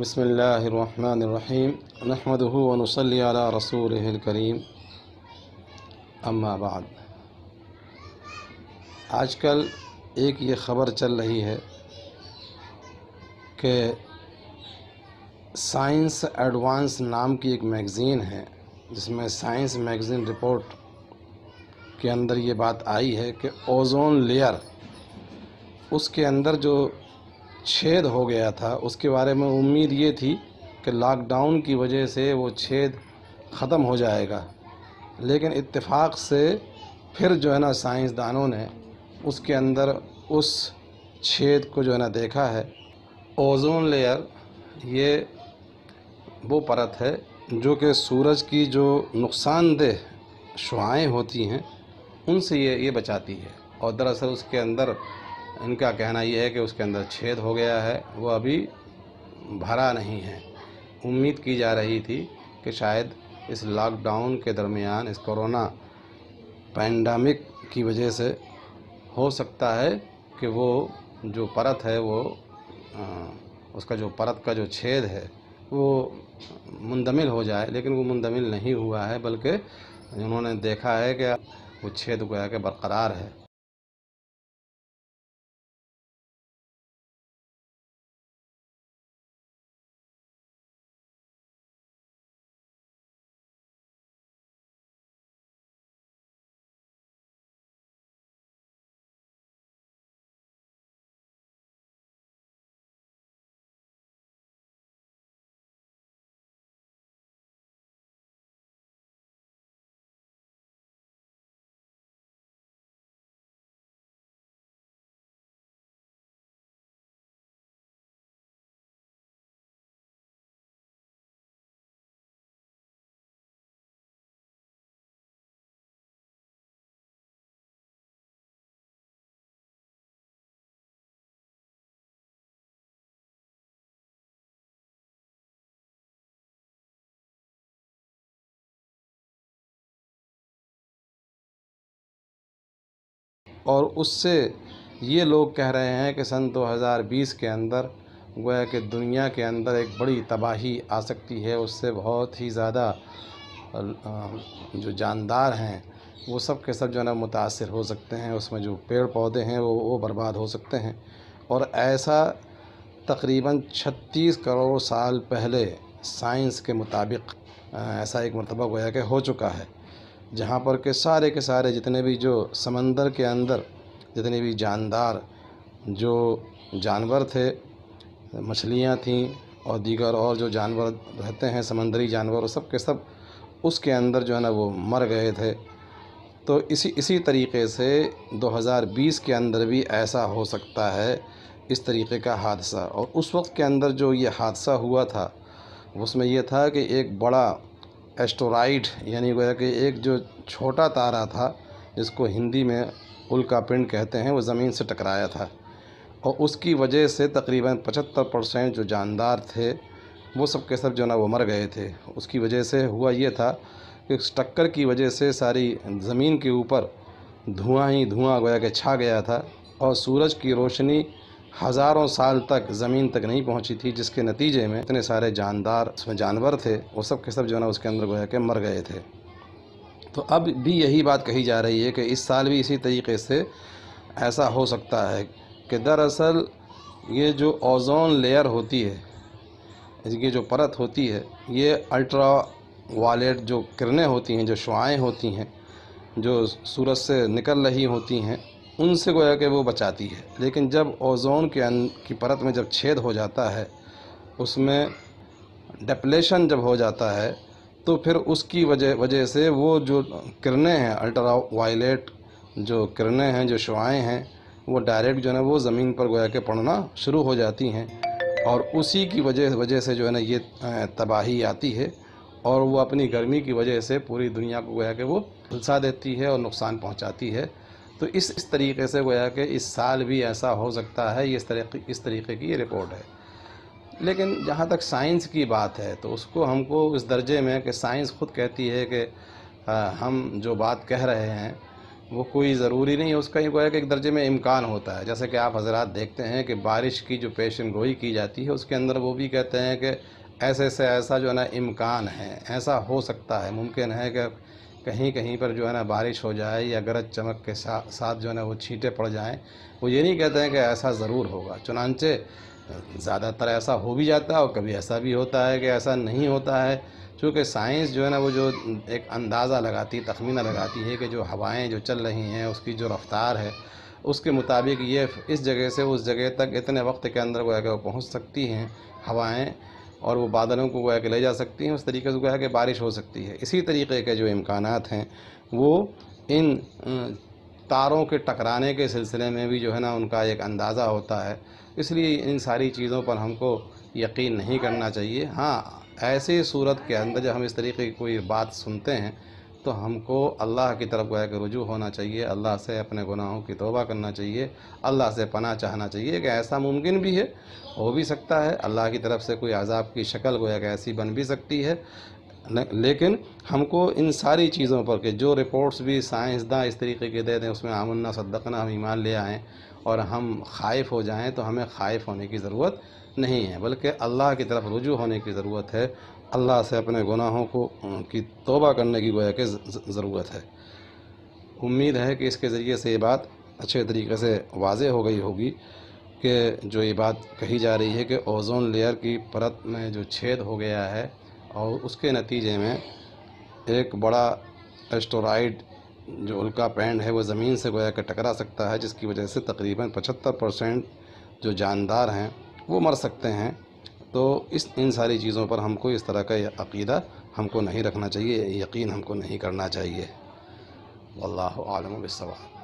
بسم اللہ الرحمن الرحیم نحمدہ ونصلی علی رسولہ الکریم اما بعد۔ آج کل ایک یہ خبر چل رہی ہے کہ سائنس ایڈوانس نام کی ایک میگزین ہے، جس میں سائنس میگزین رپورٹ کے اندر یہ بات آئی ہے کہ اوزون لیئر، اس کے اندر جو چھید ہو گیا تھا، اس کے بارے میں امید یہ تھی کہ لاک ڈاؤن کی وجہ سے وہ چھید ختم ہو جائے گا، لیکن اتفاق سے پھر جو ہے نا سائنسدانوں نے اس کے اندر اس چھید کو جو ہے نا دیکھا ہے۔ اوزون لیئر یہ وہ پرت ہے جو کہ سورج کی جو نقصان دہ شعاعیں ہوتی ہیں ان سے یہ بچاتی ہے، اور دراصل اس کے اندر ان کا کہنا یہ ہے کہ اس کے اندر چھید ہو گیا ہے، وہ ابھی بھرا نہیں ہے۔ امید کی جا رہی تھی کہ شاید اس لاک ڈاؤن کے درمیان، اس کورونا پینڈیمک کی وجہ سے ہو سکتا ہے کہ وہ جو پرت ہے، وہ اس کا جو پرت کا جو چھید ہے وہ مندمل ہو جائے، لیکن وہ مندمل نہیں ہوا ہے، بلکہ انہوں نے دیکھا ہے کہ وہ چھید گویا کہ برقرار ہے۔ اور اس سے یہ لوگ کہہ رہے ہیں کہ سن 2020 کے اندر گویا کہ دنیا کے اندر ایک بڑی تباہی آ سکتی ہے، اس سے بہت ہی زیادہ جو جاندار ہیں وہ سب کے سب جو ہے نا متاثر ہو سکتے ہیں، اس میں جو پیڑ پودے ہیں وہ برباد ہو سکتے ہیں، اور ایسا تقریباً 36 کروڑ سال پہلے سائنس کے مطابق ایسا ایک مرتبہ گویا کہ ہو چکا ہے، جہاں پر کہ سارے کے سارے جتنے بھی جو سمندر کے اندر جتنے بھی جاندار جو جانور تھے، مچھلیاں تھیں اور دیگر اور جو جانور رہتے ہیں سمندری جانور، وہ سب کے سب اس کے اندر جو ہے نا وہ مر گئے تھے۔ تو اسی طریقے سے 2020 کے اندر بھی ایسا ہو سکتا ہے، اس طریقے کا حادثہ۔ اور اس وقت کے اندر جو یہ حادثہ ہوا تھا اس میں یہ تھا کہ ایک بڑا ایسٹرائڈ، یعنی گویا کہ ایک جو چھوٹا تارہ تھا جس کو ہندی میں الکا پنڈ کہتے ہیں، وہ زمین سے ٹکرایا تھا، اور اس کی وجہ سے تقریباً 75% جو جاندار تھے وہ سب کے سب جو ہے نا وہ مر گئے تھے۔ اس کی وجہ سے ہوا یہ تھا کہ اس ٹکر کی وجہ سے ساری زمین کے اوپر دھواں ہی دھواں گویا کہ چھا گیا تھا، اور سورج کی روشنی ہزاروں سال تک زمین تک نہیں پہنچی تھی، جس کے نتیجے میں اتنے سارے جاندار اس میں جانور تھے وہ سب کے سب جو ہے نا اس کے اندر گویا کہ مر گئے تھے۔ تو اب بھی یہی بات کہی جا رہی ہے کہ اس سال بھی اسی طریقے سے ایسا ہو سکتا ہے کہ دراصل یہ جو اوزون لیئر ہوتی ہے، یہ جو پرت ہوتی ہے، یہ الٹرا وائلیٹ جو کرنیں ہوتی ہیں، جو شعاعیں ہوتی ہیں جو سورج سے نکل رہی ہوتی ہیں، ان سے گویا کہ وہ بچاتی ہے، لیکن جب اوزون کی پرت میں جب چھید ہو جاتا ہے، اس میں ڈپلیشن جب ہو جاتا ہے، تو پھر اس کی وجہ سے وہ جو کرنیں ہیں، الٹرا وائلیٹ جو کرنیں ہیں، جو شعاعیں ہیں، وہ ڈائریکٹ جو ہے نا وہ زمین پر گویا کہ پڑنا شروع ہو جاتی ہیں، اور اسی کی وجہ سے جو ہے نا یہ تباہی آتی ہے، اور وہ اپنی گرمی کی وجہ سے پوری دنیا کو گویا کہ وہ جھلسا دیتی ہے اور نقصان پہنچاتی ہے۔ تو اس طریقے سے گویا کہ اس سال بھی ایسا ہو سکتا ہے، یہ اس طریقے کی یہ رپورٹ ہے۔ لیکن جہاں تک سائنس کی بات ہے تو اس کو ہم کو اس درجے میں کہ سائنس خود کہتی ہے کہ ہم جو بات کہہ رہے ہیں وہ کوئی ضروری نہیں ہے، اس کا یہ گویا کہ ایک درجے میں امکان ہوتا ہے۔ جیسے کہ آپ حضرات دیکھتے ہیں کہ بارش کی جو پیشن گوئی کی جاتی ہے اس کے اندر وہ بھی کہتے ہیں کہ ایسے سے ایسا جو ہے نا امکان ہے، ایسا ہو سکتا ہے، ممکن ہے کہ کہیں کہیں پر جو ہے نا بارش ہو جائے یا گرج چمک کے ساتھ جو ہے نا وہ چھینٹیں پڑ جائیں۔ وہ یہ نہیں کہتے ہیں کہ ایسا ضرور ہوگا، چنانچہ زیادہ تر ایسا ہو بھی جاتا ہے اور کبھی ایسا بھی ہوتا ہے کہ ایسا نہیں ہوتا ہے۔ چونکہ سائنس جو ہے نا وہ جو ایک اندازہ لگاتی، تخمینہ لگاتی ہے کہ جو ہوائیں جو چل رہی ہیں اس کی جو رفتار ہے اس کے مطابق یہ اس جگہ سے اس جگہ تک اتنے وقت کے اندر گویا کہ وہ پہنچ سکتی ہیں ہوائیں، اور وہ بادلوں کو گویا کہ لے جا سکتی ہیں، اس طریقے سے گویا کہ بارش ہو سکتی ہے۔ اسی طریقے کے جو امکانات ہیں وہ ان تاروں کے ٹکرانے کے سلسلے میں بھی جو ہے نا ان کا ایک اندازہ ہوتا ہے۔ اس لیے ان ساری چیزوں پر ہم کو یقین نہیں کرنا چاہیے۔ ہاں، ایسی صورت کے اندر جب ہم اس طریقے کی کوئی بات سنتے ہیں تو ہم کو اللہ کی طرف گویا کہ رجوع ہونا چاہیے، اللہ سے اپنے گناہوں کی توبہ کرنا چاہیے، اللہ سے پناہ چاہنا چاہیے کہ ایسا ممکن بھی ہے، ہو بھی سکتا ہے، اللہ کی طرف سے کوئی عذاب کی شکل گویا کہ ایسی بن بھی سکتی ہے۔ لیکن ہم کو ان ساری چیزوں پر کہ جو رپورٹس بھی سائنسداں اس طریقے کے دے دیں اس میں آمنا صدقنا ہم ایمان لے آئیں اور ہم خائف ہو جائیں تو ہمیں خائف ہونے کی ضرورت نہیں ہے، بلکہ اللہ کی طرف رجوع ہونے کی ضرورت ہے، اللہ سے اپنے گناہوں کی توبہ کرنے کی گویا کہ ضرورت ہے۔ امید ہے کہ اس کے ذریعے سے یہ بات اچھے طریقے سے واضح ہو گئی ہوگی کہ جو یہ بات کہی جا رہی ہے کہ اوزون لیئر کی پرت میں جو چھید ہو گیا ہے اور اس کے نتیجے میں ایک بڑا ایسٹرائڈ جو الکا پینڈ ہے وہ زمین سے گویا کہ ٹکرا سکتا ہے، جس کی وجہ سے تقریباً 75% جو جاندار ہیں وہ مر سکتے ہیں۔ تو ان ساری چیزوں پر ہم کو اس طرح کا عقیدہ ہم کو نہیں رکھنا چاہیے، یقین ہم کو نہیں کرنا چاہیے۔ واللہ اعلم بالصواب۔